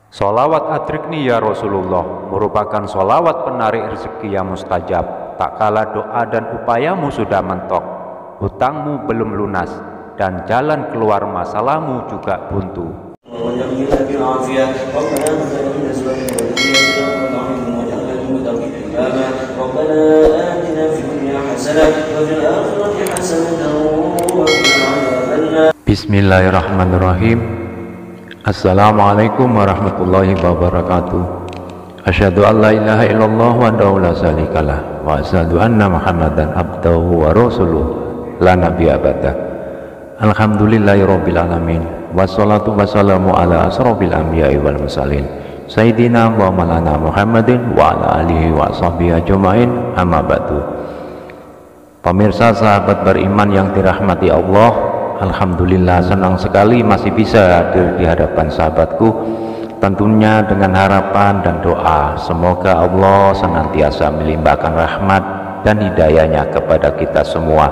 Sholawat adrikni ya Rasulullah merupakan sholawat penarik rezeki yang mustajab. Tak kala doa dan upayamu sudah mentok, hutangmu belum lunas, dan jalan keluar masalahmu juga buntu. Bismillahirrahmanirrahim. Assalamualaikum warahmatullahi wabarakatuh. Asyhadu an la ilaha illallah wahdahu la syarikalah wa asyhadu anna Muhammadan abduhu wa rasuluh la nabiyya ba'dah. Alhamdulillahirabbil alamin wassalatu wassalamu ala asrofil anbiya'i wal mursalin sayyidina wa maulana Muhammadin wa ala alihi wa sahbihi ajmain, amma ba'du. Pemirsa sahabat beriman yang dirahmati Allah, alhamdulillah senang sekali masih bisa hadir di hadapan sahabatku, tentunya dengan harapan dan doa semoga Allah senantiasa melimpahkan rahmat dan hidayahnya kepada kita semua.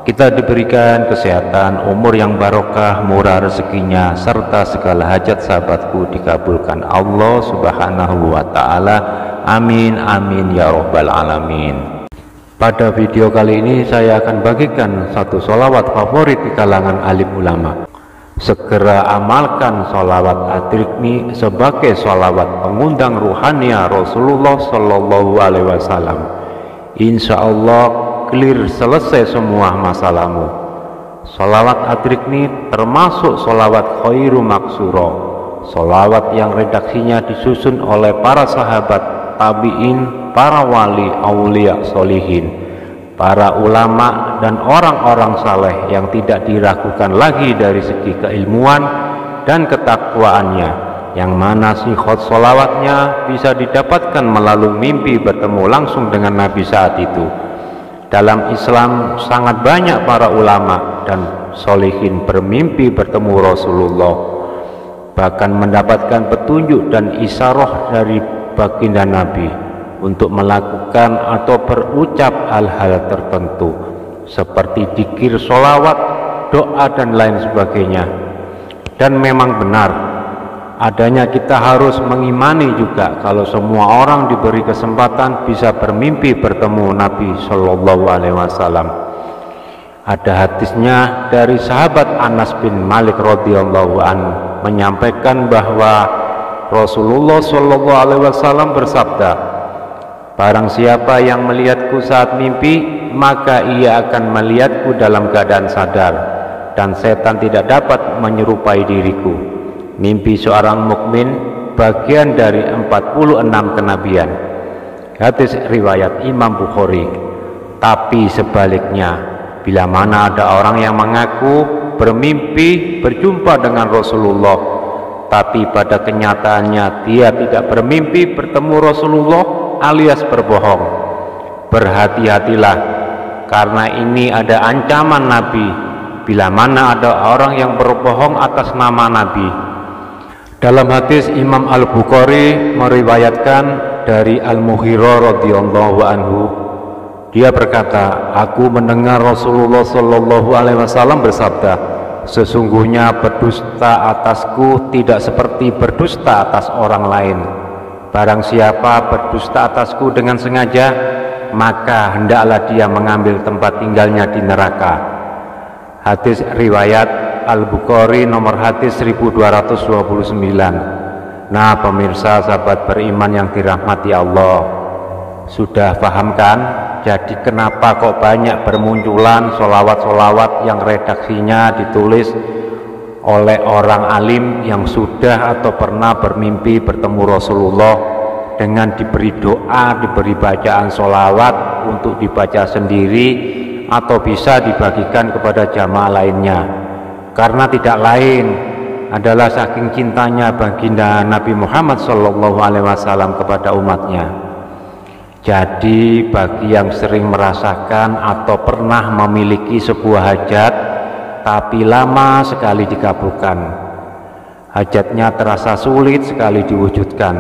Kita diberikan kesehatan, umur yang barokah, murah rezekinya, serta segala hajat sahabatku dikabulkan Allah subhanahu wa ta'ala. Amin amin ya rabbal alamin. Pada video kali ini saya akan bagikan satu sholawat favorit di kalangan alim ulama. Segera amalkan sholawat adrikni sebagai sholawat pengundang ruhania Rasulullah Shallallahu Alaihi Wasallam. Insya Allah clear, selesai semua masalahmu. Sholawat adrikni termasuk sholawat khairu maksuro, sholawat yang redaksinya disusun oleh para sahabat, tabi'in, para wali, aulia, solihin, para ulama dan orang-orang saleh yang tidak diragukan lagi dari segi keilmuan dan ketakwaannya, yang mana sikhot sholawatnya bisa didapatkan melalui mimpi bertemu langsung dengan Nabi saat itu. Dalam Islam sangat banyak para ulama dan solihin bermimpi bertemu Rasulullah, bahkan mendapatkan petunjuk dan isyarah dari baginda Nabi untuk melakukan atau berucap hal-hal tertentu seperti dzikir, sholawat, doa dan lain sebagainya. Dan memang benar adanya, kita harus mengimani juga kalau semua orang diberi kesempatan bisa bermimpi bertemu Nabi Shallallahu Alaihi Wasallam. Ada hadisnya dari sahabat Anas bin Malik radhiyallahu anhu menyampaikan bahwa Rasulullah Shallallahu Alaihi Wasallam bersabda, barang siapa yang melihatku saat mimpi, maka ia akan melihatku dalam keadaan sadar, dan setan tidak dapat menyerupai diriku. Mimpi seorang mukmin bagian dari 46 kenabian. Hadis riwayat Imam Bukhari. Tapi sebaliknya, bila mana ada orang yang mengaku bermimpi berjumpa dengan Rasulullah, tapi pada kenyataannya dia tidak bermimpi bertemu Rasulullah alias berbohong, berhati-hatilah, karena ini ada ancaman Nabi bila mana ada orang yang berbohong atas nama Nabi. Dalam hadis Imam Al-Bukhari meriwayatkan dari Al-Mughirah radhiyallahu anhu, dia berkata, aku mendengar Rasulullah Shallallahu Alaihi Wasallam bersabda, sesungguhnya berdusta atasku tidak seperti berdusta atas orang lain. Barang siapa berdusta atasku dengan sengaja, maka hendaklah dia mengambil tempat tinggalnya di neraka. Hadis riwayat Al-Bukhari nomor hadis 1229. Nah pemirsa sahabat beriman yang dirahmati Allah, sudah paham kan? Jadi kenapa kok banyak bermunculan sholawat-sholawat yang redaksinya ditulis oleh orang alim yang sudah atau pernah bermimpi bertemu Rasulullah, dengan diberi doa, diberi bacaan sholawat untuk dibaca sendiri atau bisa dibagikan kepada jamaah lainnya, karena tidak lain adalah saking cintanya baginda Nabi Muhammad Shallallahu Alaihi Wasallam kepada umatnya. Jadi bagi yang sering merasakan atau pernah memiliki sebuah hajat tapi lama sekali dikabulkan, hajatnya terasa sulit sekali diwujudkan,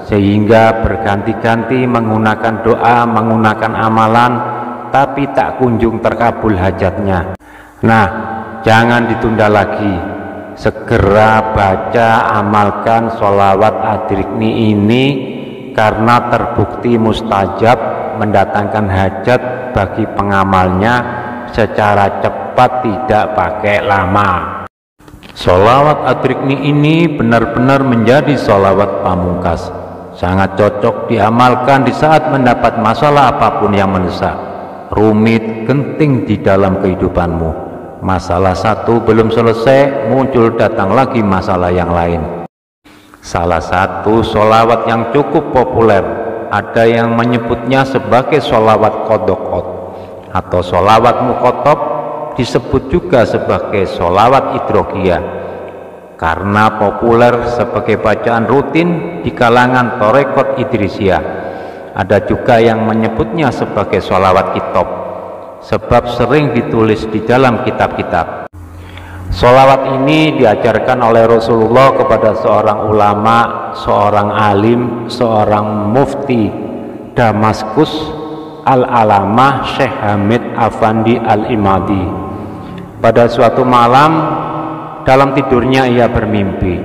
sehingga berganti-ganti menggunakan doa, menggunakan amalan, tapi tak kunjung terkabul hajatnya. Nah, jangan ditunda lagi, segera baca, amalkan sholawat Adrikni ini karena terbukti mustajab, mendatangkan hajat bagi pengamalnya secara cepat, tidak pakai lama. Sholawat Adrikni ini benar-benar menjadi sholawat pamungkas, sangat cocok diamalkan di saat mendapat masalah apapun yang mendesak, rumit, genting di dalam kehidupanmu. Masalah satu belum selesai, muncul datang lagi masalah yang lain. Salah satu sholawat yang cukup populer, ada yang menyebutnya sebagai sholawat qodokot atau sholawat mukotob, disebut juga sebagai sholawat idrokiyah karena populer sebagai bacaan rutin di kalangan Torekot Idrisiyah. Ada juga yang menyebutnya sebagai sholawat kitab, sebab sering ditulis di dalam kitab-kitab. Sholawat ini diajarkan oleh Rasulullah kepada seorang ulama, seorang alim, seorang mufti Damaskus, Al-Alamah Syekh Hamid Afandi Al-Imadi. Pada suatu malam dalam tidurnya ia bermimpi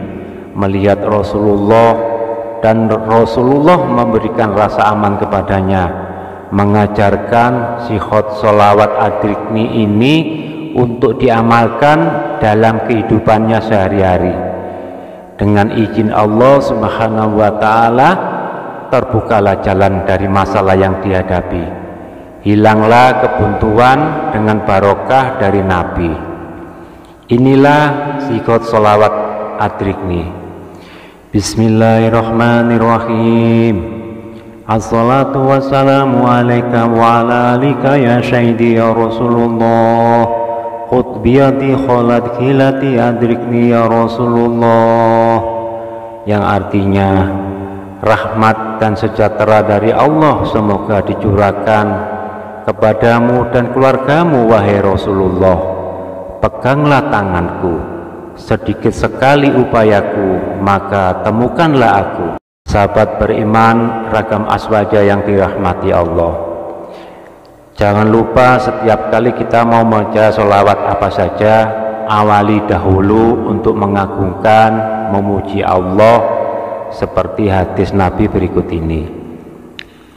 melihat Rasulullah, dan Rasulullah memberikan rasa aman kepadanya, mengajarkan sihot sholawat Adrikni ini untuk diamalkan dalam kehidupannya sehari-hari. Dengan izin Allah Subhanahu wa ta'ala, terbukalah jalan dari masalah yang dihadapi. Hilanglah kebuntuan dengan barokah dari Nabi. Inilah sihot sholawat Adrikni. Bismillahirrahmanirrahim. Assalatu wassalamu alaika wa ala alika ya syahidi ya Rasulullah. Khutbiyati kholat khilati adrikni ya Rasulullah. Yang artinya, rahmat dan sejahtera dari Allah semoga dicurahkan kepadamu dan keluargamu wahai Rasulullah. Peganglah tanganku, sedikit sekali upayaku, maka temukanlah aku. Sahabat beriman ragam aswaja yang dirahmati Allah, jangan lupa setiap kali kita mau membaca sholawat apa saja, awali dahulu untuk mengagungkan, memuji Allah, seperti hadis Nabi berikut ini.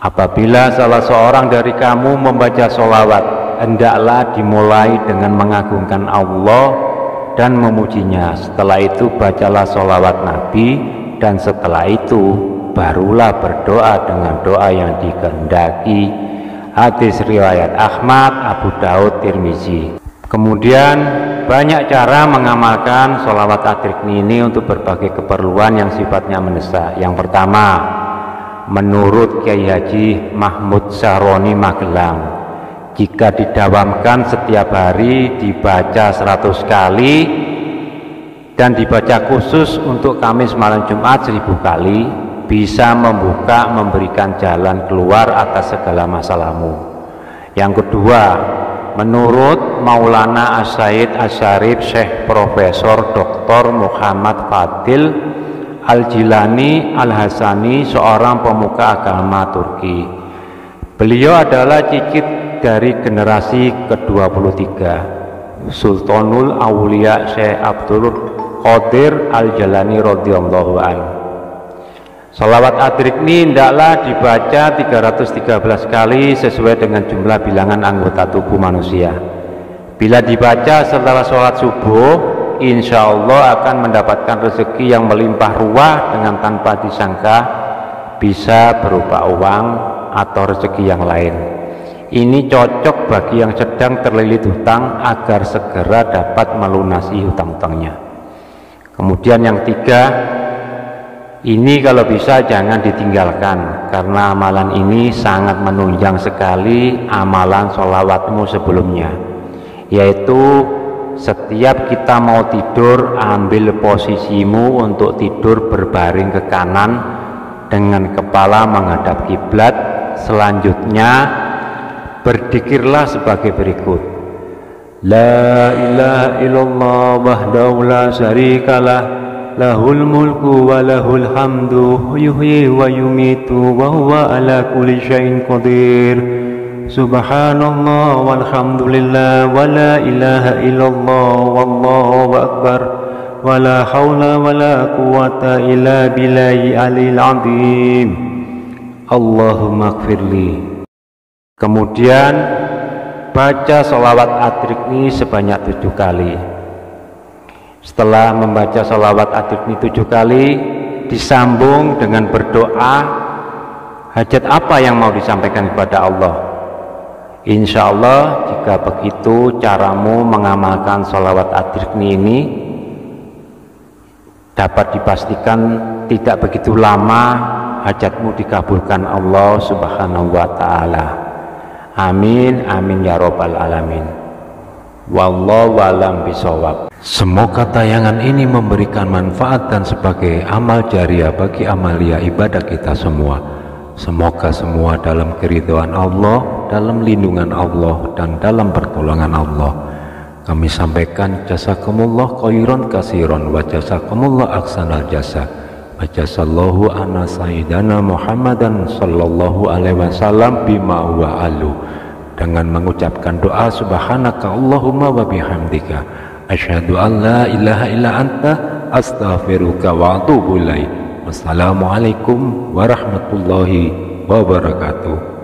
Apabila salah seorang dari kamu membaca sholawat, hendaklah dimulai dengan mengagungkan Allah dan memujinya. Setelah itu bacalah sholawat Nabi, dan setelah itu barulah berdoa dengan doa yang dikehendaki. Hadis riwayat Ahmad, Abu Daud, Tirmizi. Kemudian banyak cara mengamalkan sholawat Adrikni ini untuk berbagai keperluan yang sifatnya mendesak. Yang pertama, menurut Kiai Haji Mahmud Sahroni Magelang, jika didawamkan setiap hari dibaca 100 kali dan dibaca khusus untuk Kamis malam Jumat 1000 kali, bisa membuka, memberikan jalan keluar atas segala masalahmu. Yang kedua, menurut Maulana As-Said As-Syarif Syekh Profesor Dr. Muhammad Fadil Al-Jilani Al-Hasani, seorang pemuka agama Turki. Beliau adalah cicit dari generasi ke-23 Sultanul Aulia Syekh Abdul Qadir Al-Jalani radhiyallahu anhu. Sholawat Adrikni hendaklah dibaca 313 kali sesuai dengan jumlah bilangan anggota tubuh manusia. Bila dibaca setelah sholat subuh, insya Allah akan mendapatkan rezeki yang melimpah ruah dengan tanpa disangka, bisa berupa uang atau rezeki yang lain. Ini cocok bagi yang sedang terlilit hutang agar segera dapat melunasi hutang-hutangnya. Kemudian yang tiga, ini kalau bisa jangan ditinggalkan, karena amalan ini sangat menunjang sekali amalan sholawatmu sebelumnya, yaitu setiap kita mau tidur, ambil posisimu untuk tidur berbaring ke kanan dengan kepala menghadap kiblat. Selanjutnya berzikirlah sebagai berikut: La ilaha illallah wahdahu la syarikalah, lahul mulku wa lahul hamdu, yuhyi wa yumitu wa huwa ala kulli syai'in qadir. Subhanallah walhamdulillah wa la ilaha illallah wallahu akbar wala haula wala quwata illa billahi alil azim. Allahumma gfirli. Kemudian baca sholawat At-Rikni sebanyak 7 kali. Setelah membaca sholawat At-Rikni 7 kali, disambung dengan berdoa hajat apa yang mau disampaikan kepada Allah. Insya Allah jika begitu caramu mengamalkan sholawat At-Rikni ini, dapat dipastikan tidak begitu lama hajatmu dikabulkan Allah Subhanahu wa ta'ala. Amin amin ya robbal alamin. Wallahu a'lam bishawab. Semoga tayangan ini memberikan manfaat dan sebagai amal jariah bagi amalia ibadah kita semua. Semoga semua dalam keridhaan Allah, dalam lindungan Allah, dan dalam pertolongan Allah. Kami sampaikan jazakumullah khairan kasiron wa jazakumullah aksanal jasa. Wa jazallahu anna sayyidana Muhammadan sallallahu alaihi wasallam bima huwa alu. Dengan mengucapkan doa subhanaka Allahumma wa bihamdika asyhadu an la ilaha illa anta astaghfiruka wa atubu ilaik. Wassalamualaikum warahmatullahi wabarakatuh.